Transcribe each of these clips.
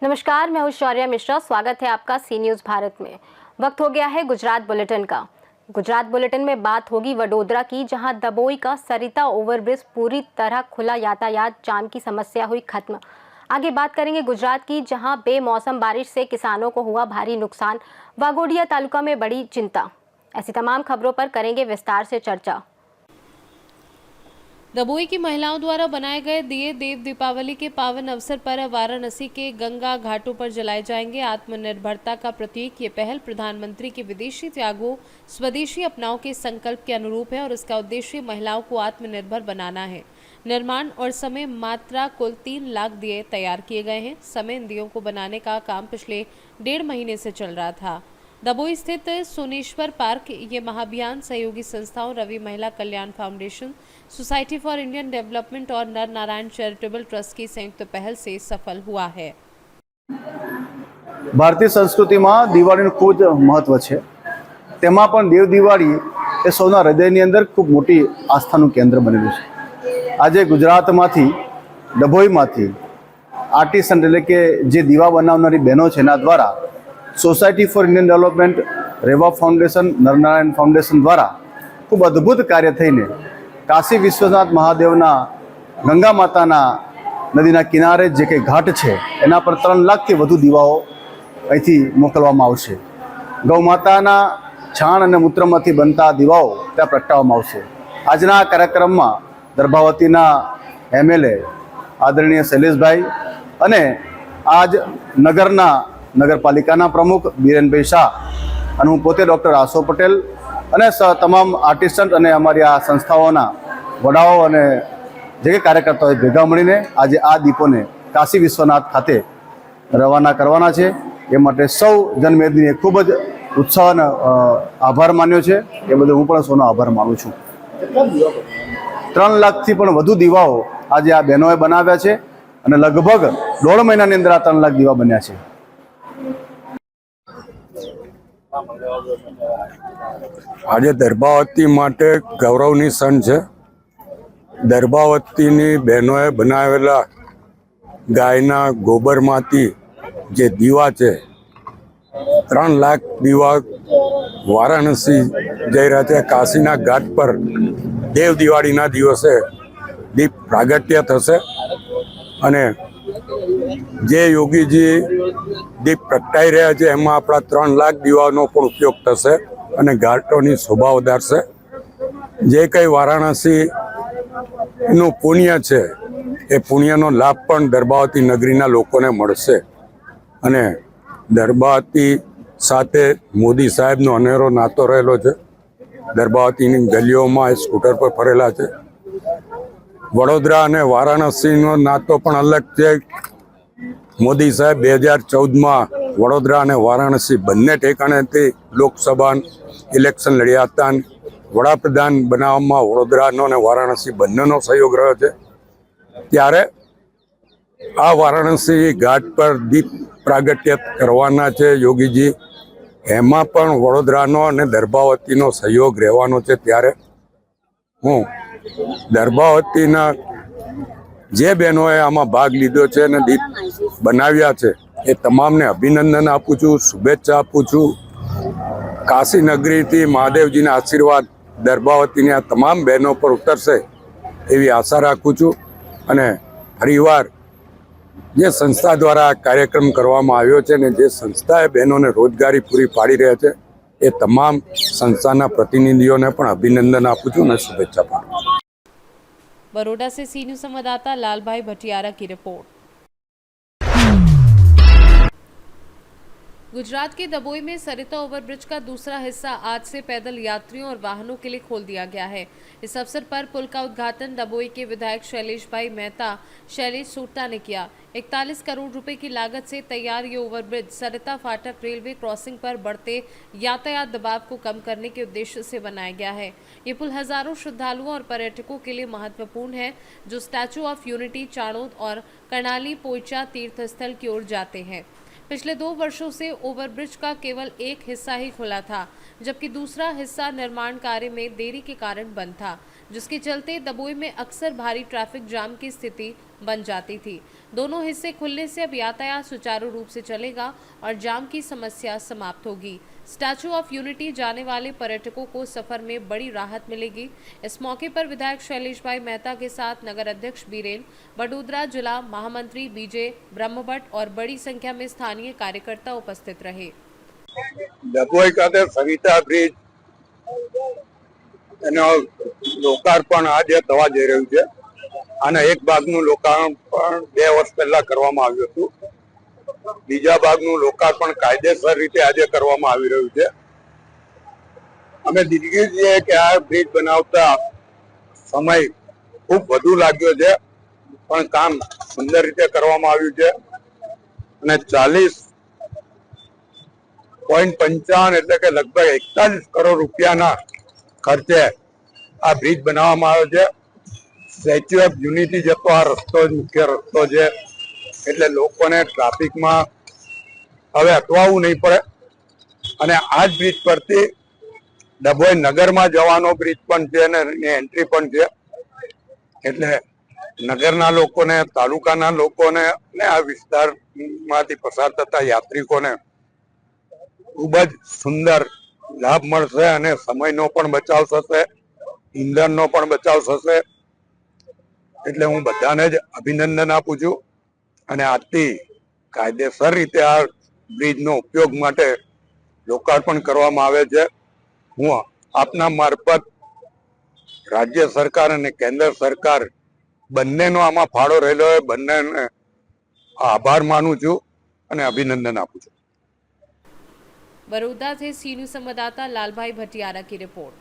नमस्कार, मैं हूं शौर्या मिश्रा। स्वागत है आपका सी न्यूज़ भारत में। वक्त हो गया है गुजरात बुलेटिन का। गुजरात बुलेटिन में बात होगी वडोदरा की, जहां दबोई का सरिता ओवरब्रिज पूरी तरह खुला, यातायात जाम की समस्या हुई खत्म। आगे बात करेंगे गुजरात की, जहां बेमौसम बारिश से किसानों को हुआ भारी नुकसान। वागोडिया तालुका में बड़ी चिंता। ऐसी तमाम खबरों पर करेंगे विस्तार से चर्चा। दबोई की महिलाओं द्वारा बनाए गए दिए देव दीपावली के पावन अवसर पर वाराणसी के गंगा घाटों पर जलाए जाएंगे। आत्मनिर्भरता का प्रतीक ये पहल प्रधानमंत्री के विदेशी त्यागों स्वदेशी अपनाओं के संकल्प के अनुरूप है और इसका उद्देश्य महिलाओं को आत्मनिर्भर बनाना है। निर्माण और समय मात्रा कुल 3 लाख दिए तैयार किए गए हैं। समय इन दियों को बनाने का काम पिछले 1.5 महीने से चल रहा था। दबोई स्थित सोनेश्वर पार्क ये महाभियान सहयोगी संस्थाओं Ravi Mahila Kalyan foundation, society for Indian development और नर नारायण चैरिटेबल ट्रस्ट की संयुक्त पहल से सफल हुआ है। भारतीय संस्कृति में दिवाळीનું ખૂબ જ મહત્વ છે। તેમાં પણ દેવ દિવાળી એ સૌના હૃદયની અંદર ખૂબ મોટી આસ્થાનું કેન્દ્ર બનેલું છે। આજે ગુજરાતમાંથી ડભોઈમાંથી આર્ટિસ્ટ એટલે કે જે દીવા બનાવનારી બહેનો છે એના દ્વારા society for Indian development, Reva foundation, Narnarayan foundation દ્વારા ખૂબ અદ્ભુત કાર્ય થઈને કાશી વિશ્વનાથ મહાદેવના ગંગા માતાના નદીના કિનારે જે કંઈ ઘાટ છે એના પર 3 લાખથી વધુ દીવાઓ અહીંથી મોકલવામાં આવશે। ગૌ માતાના છાણ અને મૂત્રમાંથી બનતા દીવાઓ ત્યાં પ્રગટાવવામાં આવશે। આજના આ કાર્યક્રમમાં દર્ભાવતીના એમએલએ આદરણીય શૈલેષભાઈ અને આજ નગરના નગરપાલિકાના પ્રમુખ બીરેનભાઈ શાહ અને હું પોતે ડૉક્ટર આસો પટેલ અને તમામ આર્ટિસ્ટ અને અમારી આ સંસ્થાઓના વડાઓ અને જે કે કાર્યકર્તાઓ ભેગા મળીને આજે આ દીપોને કાશી વિશ્વનાથ ખાતે રવાના કરવાના છે। એ માટે સૌ જનમેદનીએ ખૂબ જ ઉત્સાહ અને આભાર માન્યો છે। એ બદલ હું પણ સૌનો આભાર માનું છું। 3 લાખથી પણ વધુ દીવાઓ આજે આ બહેનોએ બનાવ્યા છે અને લગભગ 1.5 મહિનાની અંદર આ 3 લાખ દીવા બન્યા છે। આજે દર્ભાવતી માટે ગૌરવની ક્ષણ છે। દર્ભાવતીની બહેનોએ બનાવેલા ગાયના ગોબરમાંથી જે દીવા છે 3 લાખ દીવા વારાણસી જઈ રહ્યા છે। કાશીના ઘાટ પર દેવ દિવાળીના દિવસે દીપ પ્રાગટ્ય થશે અને જે યોગીજી દીપ પ્રગટાઈ રહ્યા છે એમાં આપણા 3 લાખ દીવાનો પણ ઉપયોગ થશે અને ઘાટોની શોભા વધારશે। જે કંઈ વારાણસીનું પુણ્ય છે એ પુણ્યનો લાભ પણ દર્ભાવતી નગરીના લોકોને મળશે અને દર્ભાવતી સાથે મોદી સાહેબનો અનેરો નાતો રહેલો છે। દર્ભાવતીની ગલીઓમાં એ સ્કૂટર પર ફરેલા છે। વડોદરા અને વારાણસીનો નાતો પણ અલગ છે। મોદી સાહેબ 2014માં વડોદરા અને વારાણસી બંને ઠેકાણેથી લોકસભા ઇલેક્શન લડ્યા હતા। વડાપ્રધાન બનાવવામાં વડોદરાનો અને વારાણસી બંનેનો સહયોગ રહ્યો છે। ત્યારે આ વારાણસી ઘાટ પર દીપ પ્રાગટ્ય કરવાના છે યોગીજી, એમાં પણ વડોદરાનો અને દર્ભાવતીનો સહયોગ રહેવાનો છે। ત્યારે હું દર્ભાવતીના જે બહેનોએ આમાં ભાગ લીધો છે અને દીપ બનાવ્યા છે એ તમામને અભિનંદન આપું છું, શુભેચ્છા આપું છું। કાશી નગરીથી મહાદેવજીના આશીર્વાદ દર્ભાવતીની આ તમામ બહેનો પર ઉતરશે એવી આશા રાખું છું અને ફરીવાર જે સંસ્થા દ્વારા આ કાર્યક્રમ કરવામાં આવ્યો છે અને જે સંસ્થાએ બહેનોને રોજગારી પૂરી પાડી રહ્યા છે એ તમામ સંસ્થાના પ્રતિનિધિઓને પણ અભિનંદન આપું છું અને શુભેચ્છા પાઠવું છું। बड़ौदा से सी न्यूज़ संवाददाता लालभाई भटियारा की रिपोर्ट। गुजरात के दबोई में सरिता ओवरब्रिज का दूसरा हिस्सा आज से पैदल यात्रियों और वाहनों के लिए खोल दिया गया है। इस अवसर पर पुल का उद्घाटन दबोई के विधायक शैलेश भाई मेहता शैलेश सूटा ने किया। 41 करोड़ रुपए की लागत से तैयार ये ओवरब्रिज सरिता फाटक रेलवे क्रॉसिंग पर बढ़ते यातायात दबाव को कम करने के उद्देश्य से बनाया गया है। ये पुल हजारों श्रद्धालुओं और पर्यटकों के लिए महत्वपूर्ण है जो स्टैचू ऑफ यूनिटी, चाणोद और कर्णाली पोइचा तीर्थ स्थल की ओर जाते हैं। पिछले 2 वर्षों से ओवरब्रिज का केवल एक हिस्सा ही खुला था, जबकि दूसरा हिस्सा निर्माण कार्य में देरी के कारण बंद था, जिसके चलते दबोई में अक्सर भारी ट्रैफिक जाम की स्थिति बन जाती थी। दोनों हिस्से खुलने से अब यातायात सुचारू रूप से चलेगा और जाम की समस्या समाप्त होगी। स्टैचू ऑफ यूनिटी जाने वाले पर्यटकों को सफर में बड़ी राहत मिलेगी। इस मौके पर विधायक शैलेश भाई मेहता के साथ नगर अध्यक्ष बीरेन वडोदरा, जिला महामंत्री बीजे ब्रह्मभट्ट और बड़ी संख्या में स्थानीय कार्यकर्ता उपस्थित रहे। ડભોઈ ખાતે સરિતા બ્રિજ એનો લોકાર્પણ આજે થવા જઈ રહ્યું છે અને એક ભાગનું લોકાર્પણ 2 વર્ષ પહેલા કરવામાં આવ્યું હતું. બીજા ભાગનું લોકાર્પણ કાયદેસર રીતે આજે કરવામાં આવી રહ્યું છે. અમે દિલગીર છીએ કે આ બ્રિજ બનાવતા સમય ખૂબ વધુ લાગ્યો છે, પણ કામ સુંદર રીતે કરવામાં આવ્યું છે અને 40.55 એટલે કે લગભગ 41 કરોડ રૂપિયાના ખર્ચે આ બ્રિજ બનાવવામાં આવ્યો છે. સ્ટેચ્યુ ઓફ યુનિટી જતો આ રસ્તો જ મુખ્ય રસ્તો છે, એટલે લોકોને ટ્રાફિકમાં હવે અટવાવું નહીં પડે અને આ જ બ્રિજ પરથી ડભોઈ નગરમાં જવાનો બ્રિજ પણ છે અને એન્ટ્રી પણ છે, એટલે નગરના લોકોને, તાલુકાના લોકોને અને આ વિસ્તારમાંથી પસાર થતા યાત્રિકોને ખૂબ જ સુંદર લાભ મળશે અને સમયનો પણ બચાવ થશે, ઈંધણનો પણ બચાવ થશે. એટલે હું બધાને જ અભિનંદન આપું છું અને આજથી કાયદેસર રીતે આ બ્રિજનો ઉપયોગ માટે લોકાર્પણ કરવામાં આવે છે. હું આપના મારફત રાજ્ય સરકાર અને કેન્દ્ર સરકાર બંનેનો આમાં ફાળો રહેલો હોય, બંનેને આભાર માનું છું અને अभिनंदन આપું છું. बड़ौदा से सीनू संवाददाता लालभाई भटियारा की रिपोर्ट।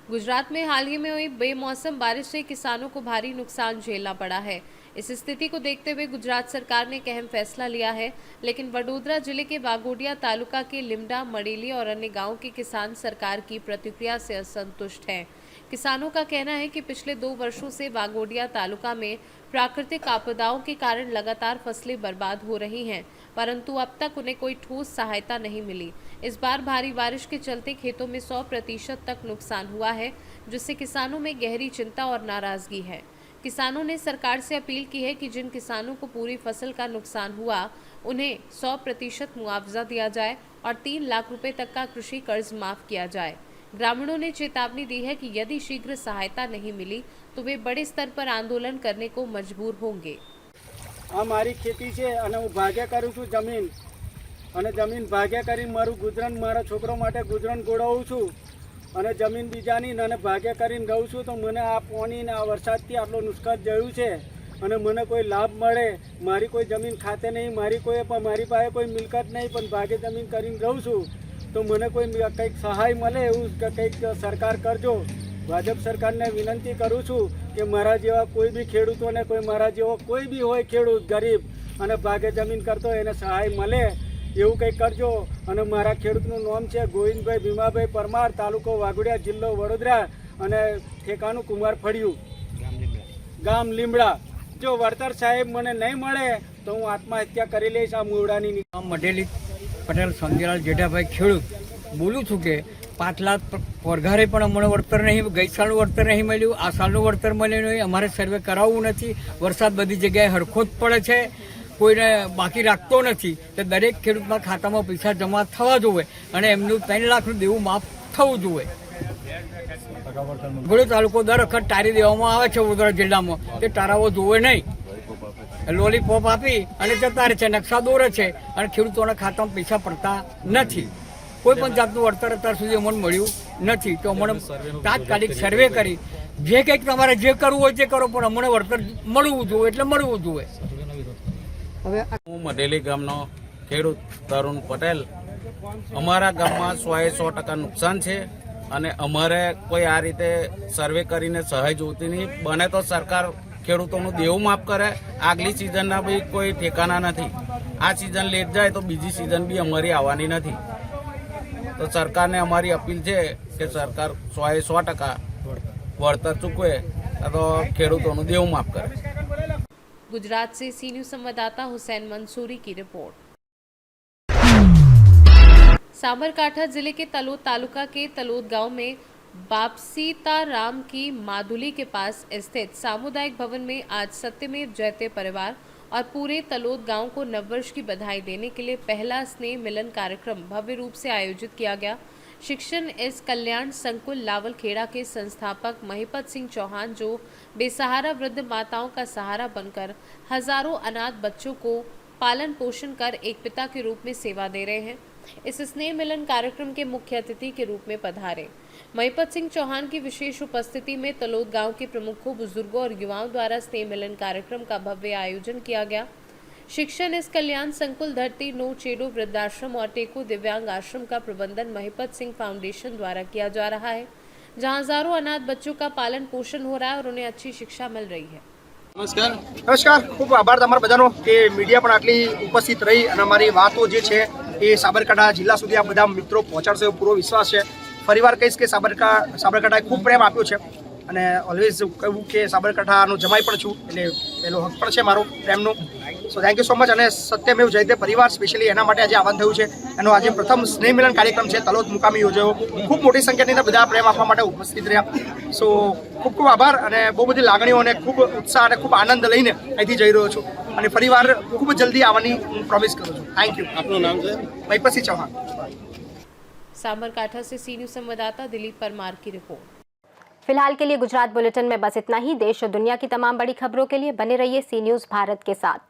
गुजरात में हाल ही में हुई बेमौसम बारिश से किसानों को भारी नुकसान झेलना पड़ा है। इस स्थिति को देखते हुए गुजरात सरकार ने एक अहम फैसला लिया है, लेकिन वडोदरा जिले के वाघोडिया तालुका के लिमडा, मड़ेली और अन्य गांवों के किसान सरकार की प्रतिक्रिया से असंतुष्ट हैं। किसानों का कहना है कि पिछले 2 वर्षों से वाघोडिया तालुका में प्राकृतिक आपदाओं के कारण लगातार फसलें बर्बाद हो रही हैं, परंतु अब तक उन्हें कोई ठोस सहायता नहीं मिली। इस बार भारी बारिश के चलते खेतों में 100% तक नुकसान हुआ है, जिससे किसानों में गहरी चिंता और नाराजगी है। किसानों ने सरकार से अपील की है कि जिन किसानों को पूरी फसल का नुकसान हुआ उन्हें 100% मुआवजा दिया जाए और 3 लाख रुपए तक का कृषि कर्ज माफ किया जाए। ग्रामीणों ने चेतावनी दी है कि यदि शीघ्र सहायता नहीं मिली तो वे बड़े स्तर पर आंदोलन करने को मजबूर होंगे। आ मारी खेती है અને હું ભાગ્યા કરું છું જમીન અને જમીન ભાગ્યા કરી મારું ગુજરાન મારા છોકરો માટે ગુજરાન ગોળવું છું અને જમીન બીજાની અને ભાગ્યા કરીને રહું છું, તો મને આ પાણી ને આ વરસાદથી આટલો નુકસાન જયું છે અને મને કોઈ લાભ મળે, મારી કોઈ જમીન ખાતે નહીં, મારી પાસે કોઈ મિલકત નહીં, પણ ભાગે જમીન કરીને રહું છું, તો મને કોઈ કંઈક સહાય મળે એવું કંઈક સરકાર કરજો। ભાજપ સરકારને વિનંતી કરું છું કે મારા જેવા કોઈ બી ખેડૂતોને, કોઈ મારા જેવો કોઈ બી હોય ખેડૂત ગરીબ અને ભાગે જમીન કરતો એને સહાય મળે એવું કંઈક કરજો। અને મારા ખેડૂતનું નામ છે ગોવિંદભાઈ ભીમાભાઈ પરમાર, તાલુકો વાઘોડિયા, જિલ્લો વડોદરા અને ઠેકાણું કુમાર ફળિયું, ગામ લીમડા। જો વળતર સાહેબ મને નહીં મળે તો હું આત્મહત્યા કરી લઈશ। આ મૂળાની મઢેલી પટેલ સંજયલાલ જેઠાભાઈ ખેડૂત બોલું છું કે 5 લાખ પગારે પણ અમને વળતર નહીં, ગઈ સાલનું વળતર નહીં મળ્યું, આ સાલનું વળતર મળ્યું નહીં। અમારે સર્વે કરાવવું નથી, વરસાદ બધી જગ્યાએ હરખો જ પડે છે, કોઈને બાકી રાખતો નથી, તો દરેક ખેડૂતના ખાતામાં પૈસા જમા થવા જોઈએ અને એમનું 3 લાખનું દેવું માફ થવું જોઈએ। ઘોડો તાલુકો દર વખત ટારી દેવામાં આવે છે વડોદરા જિલ્લામાં, તે ટારાઓ જોવે નહીં, લોલીપોપ આપી અને જતા રહે છે, નકશા દોરે છે અને ખેડૂતોના ખાતામાં પૈસા પડતા નથી। કોઈ પણ જાતનું વળતર અત્યાર સુધી અમને મળ્યું નથી, તો અમને તાત્કાલિક સર્વે કરી જે કંઈક તમારે જે કરવું હોય તે કરો, પણ અમને વળતર મળવું જોઈએ એટલે મળવું જોઈએ। હું મઢેલી ગામનો ખેડૂત તરુણ પટેલ। અમારા ગામમાં 100% નુકસાન છે અને અમારે કોઈ આ રીતે સર્વે કરીને સહાય જોતી નહીં, બને તો સરકાર ખેડૂતોનું દેવું માફ કરે। આગલી સિઝનના બી કોઈ ઠેકાના નથી, આ સિઝન લેટ જાય તો બીજી સિઝન બી અમારી આવવાની નથી। તો સરકારને અમારી અપીલ છે કે સરકાર 100% વળતર ચૂકવે તો ખેડૂતોનું દેવું માફ કરે। गुजरात से सी न्यूज संवाददाता हुसैन मंसूरी की रिपोर्ट। साबरकांठा जिले के तलोद तालुका के तलोद गांव में बापसीताराम की मादुली के पास स्थित सामुदायिक भवन में आज सत्यमेव जयते परिवार और पूरे तलोद गांव को नववर्ष की बधाई देने के लिए पहला स्नेह मिलन कार्यक्रम भव्य रूप से आयोजित किया गया। शिक्षण एस कल्याण संकुल लावलखेड़ा के संस्थापक महिपत सिंह चौहान, जो बेसहारा वृद्ध माताओं का सहारा बनकर हजारों अनाथ बच्चों को पालन पोषण कर एक पिता के रूप में सेवा दे रहे हैं, इस स्नेह मिलन कार्यक्रम के मुख्य अतिथि के रूप में पधारे। महिपत सिंह चौहान की विशेष उपस्थिति में तलोद गांव के प्रमुखों, बुजुर्गों और युवाओं द्वारा स्नेह मिलन कार्यक्रम का भव्य आयोजन किया गया। शिक्षण इस कल्याण संकुल धरती नो चेडो वृद्धाश्रम और टेको दिव्यांग आश्रम का प्रबंधन महिपत सिंह फाउंडेशन द्वारा किया जा रहा है, जहां हजारों अनाथ बच्चों का पालन पोषण हो रहा है और उन्हें अच्छी शिक्षा मिल रही है। નમસ્કાર, ખૂબ આભાર તમારા બધાનો કે મીડિયા પણ આટલી ઉપસ્થિત રહી અને અમારી વાતો જે છે એ સાબરકાંઠા જિલ્લા સુધી આ બધા મિત્રો પહોંચાડશે એવો પૂરો વિશ્વાસ છે। ફરીવાર કહીશ કે સાબરકાંઠાએ ખૂબ પ્રેમ આપ્યો છે અને ઓલવેઝ કહ્યું કે સાબરકાંઠાનો જમાઈ પણ છું, એટલે પહેલો હક પણ છે મારો પ્રેમનો। So thank you so much. અને સત્યમેવ જયતે પરિવાર સ્પેશિયલી એના માટે આજે આહવાન થયું છે। એનો આજે પ્રથમ સ્નેહ મિલન કાર્યક્રમ છે, તલોદ મુકામે યોજાયો। ખૂબ મોટી સંખ્યાની અંદર બધા પ્રેમ આપવા માટે ઉપસ્થિત રહ્યા। સો ખૂબ ખૂબ આભાર અને બહુ બધી લાગણીઓ અને ખૂબ ઉત્સાહ અને ખૂબ આનંદ લઈને અહીંથી જઈ રહ્યો છું અને ફરીવાર ખૂબ જલ્દી આવવાની હું પ્રોમિસ કરું છું। Thank you. આપનું નામ છે? महिपत सिंह चौहान। साबरकांठा से सी न्यूज संवाददाता दिलीप परमार की रिपोर्ट। फिलहाल के लिए गुजरात बुलेटिन में बस इतना ही। देश और दुनिया की तमाम बड़ी खबरों के लिए बने रहिए सी न्यूज भारत के साथ।